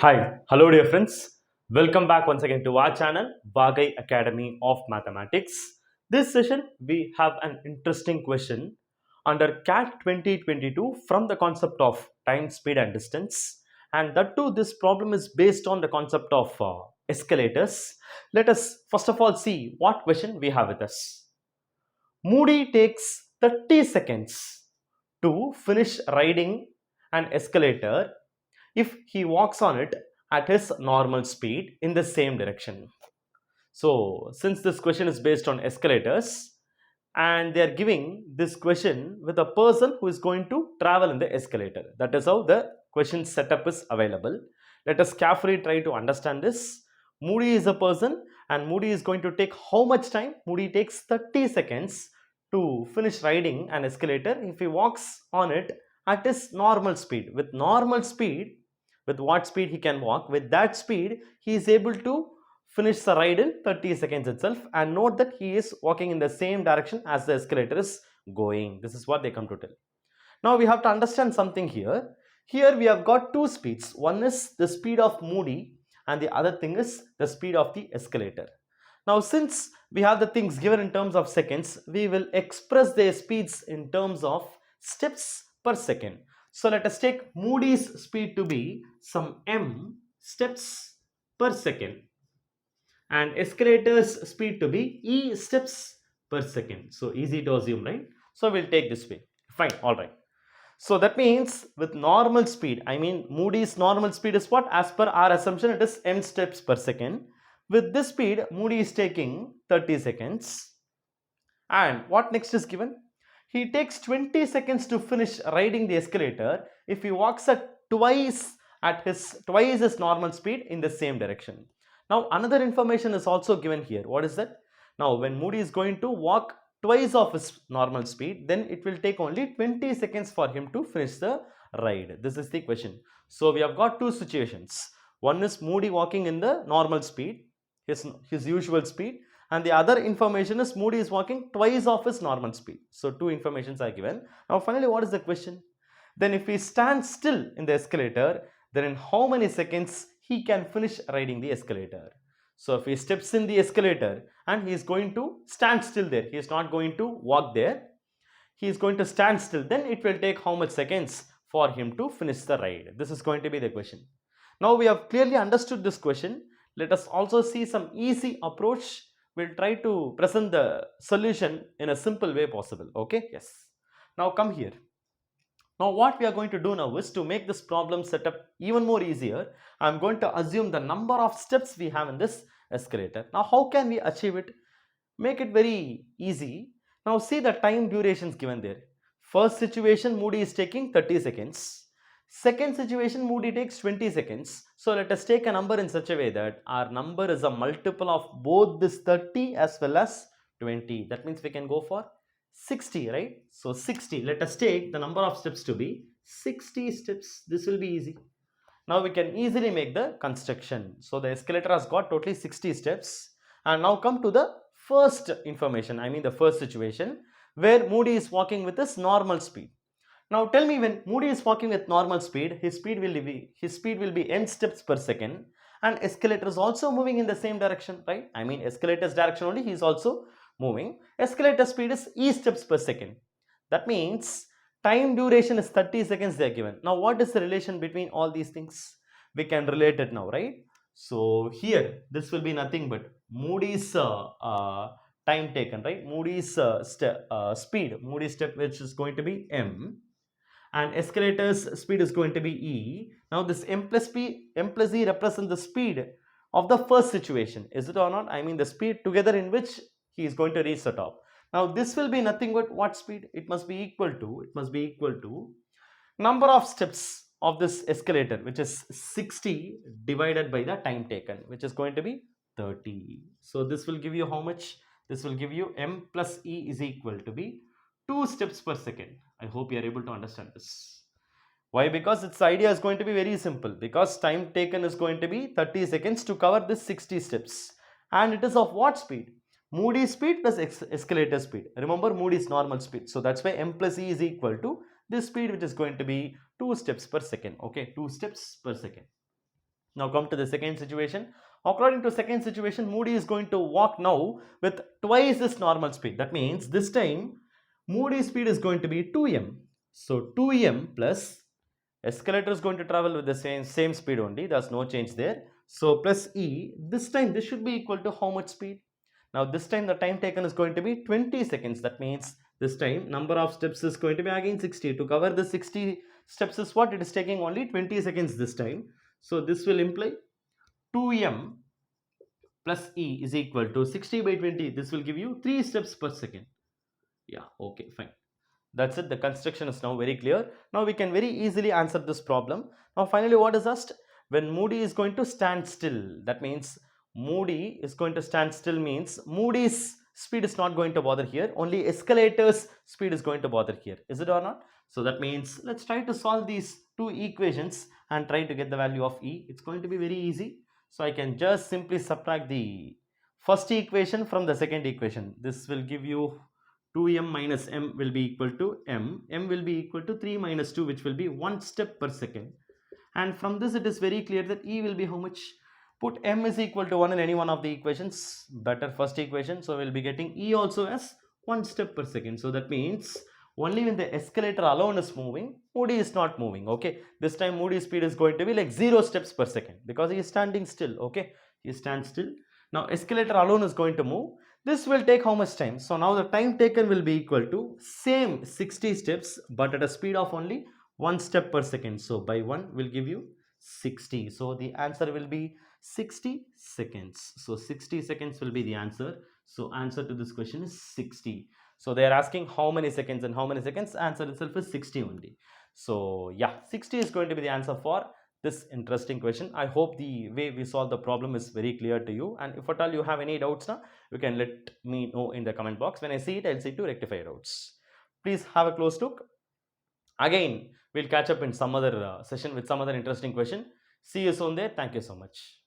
Hello dear friends. Welcome back once again to our channel, VAAGAI Academy of Mathematics. This session we have an interesting question under CAT 2022 from the concept of time, speed and distance. And that too, this problem is based on the concept of escalators. Let us first of all see what question we have with us. Moody takes 30 seconds to finish riding an escalator if he walks on it at his normal speed in the same direction. So, since this question is based on escalators and they are giving this question with a person who is going to travel in the escalator, that is how the question setup is available. Let us carefully try to understand this. Moody is a person and Moody is going to take how much time? Moody takes 30 seconds to finish riding an escalator if he walks on it at his normal speed. With normal speed, with what speed he can walk, with that speed he is able to finish the ride in 30 seconds itself. And note that he is walking in the same direction as the escalator is going. This is what they come to tell. Now we have to understand something here. Here we have got two speeds. One is the speed of Moody and the other thing is the speed of the escalator. Now since we have the things given in terms of seconds, we will express their speeds in terms of steps per second. So let us take Moody's speed to be some m steps per second and escalator's speed to be e steps per second. So easy to assume, right? So we'll take this way. Fine, all right. So that means with normal speed, I mean Moody's normal speed is what? As per our assumption, it is m steps per second. With this speed, Moody is taking 30 seconds. And what next is given? He takes 20 seconds to finish riding the escalator if he walks at twice his normal speed in the same direction. Now another information is also given here. What is that? Now when Moody is going to walk twice of his normal speed, then it will take only 20 seconds for him to finish the ride. This is the question. So we have got two situations. One is Moody walking in the normal speed, his usual speed, and the other information is Moody is walking twice of his normal speed. So two informations are given. Now finally, what is the question? Then if he stands still in the escalator, then in how many seconds he can finish riding the escalator? So if he steps in the escalator and he is going to stand still there, he is not going to walk there, he is going to stand still, then it will take how much seconds for him to finish the ride? This is going to be the question. Now we have clearly understood this question. Let us also see some easy approach. We'll try to present the solution in a simple way possible. Okay, yes. Now come here. Now what we are going to do now is to make this problem setup even more easier. I'm going to assume the number of steps we have in this escalator. Now how can we achieve it? Make it very easy. Now see the time durations given there. First situation, Moody is taking 30 seconds. Second situation, Moody takes 20 seconds. So let us take a number in such a way that our number is a multiple of both this 30 as well as 20. That means we can go for 60, right? So 60, let us take the number of steps to be 60 steps. This will be easy. Now we can easily make the construction. So the escalator has got totally 60 steps. And now come to the first information, I mean the first situation where Moody is walking with his normal speed. Now tell me, when Moody is walking with normal speed, his speed will be n steps per second, and escalator is also moving in the same direction, right? I mean escalator's direction only, he is also moving. Escalator speed is e steps per second. That means time duration is 30 seconds they are given. Now what is the relation between all these things? We can relate it now, right? So here this will be nothing but Moody's time taken, right? Moody's speed, Moody's step, which is going to be m, and escalator's speed is going to be e. Now this m plus e represents the speed of the first situation. Is it or not? I mean the speed together in which he is going to reach the top. Now this will be nothing but what speed? It must be equal to number of steps of this escalator, which is 60 divided by the time taken, which is going to be 30. So this will give you how much? This will give you m plus e is equal to be 2 steps per second. I hope you are able to understand this. Why? Because its idea is going to be very simple. Because time taken is going to be 30 seconds to cover this 60 steps. And it is of what speed? Moody's speed plus escalator speed. Remember Moody's normal speed. So that's why m plus e is equal to this speed, which is going to be 2 steps per second. Okay, 2 steps per second. Now come to the second situation. According to second situation, Moody is going to walk now with twice his normal speed. That means this time Moody's speed is going to be 2m. So 2m plus Escalator is going to travel with the same speed only. There's no change there. So plus E. This time this should be equal to how much speed? Now this time the time taken is going to be 20 seconds. That means this time number of steps is going to be again 60. To cover the 60 steps is what? It is taking only 20 seconds this time. So this will imply 2m plus E is equal to 60 by 20. This will give you 3 steps per second. Yeah, okay, fine. That's it. The construction is now very clear. Now we can very easily answer this problem. Now finally what is asked? When Moody is going to stand still. That means Moody is going to stand still means Moody's speed is not going to bother here. Only Escalator's speed is going to bother here. Is it or not? So that means let's try to solve these two equations and try to get the value of E. It's going to be very easy. So I can just simply subtract the first equation from the second equation. This will give you 2m minus m will be equal to m will be equal to 3 minus 2, which will be 1 step per second. And from this it is very clear that E will be how much? Put m is equal to 1 in any one of the equations, better first equation. So we'll be getting E also as 1 step per second. So that means only when the escalator alone is moving, Moody is not moving. Okay, this time Moody's speed is going to be like 0 steps per second because he is standing still. Okay, he stands still. Now escalator alone is going to move. This will take how much time? So now the time taken will be equal to same 60 steps but at a speed of only 1 step per second. So by 1 will give you 60. So the answer will be 60 seconds. So 60 seconds will be the answer. So answer to this question is 60. So they are asking how many seconds and how many seconds. Answer itself is 60 only. So yeah, 60 is going to be the answer for this interesting question. I hope the way we solve the problem is very clear to you, and if at all you have any doubts now, you can let me know in the comment box. When I see it, I'll see to rectify doubts. Please have a close look. Again, we'll catch up in some other session with some other interesting question. See you soon there. Thank you so much.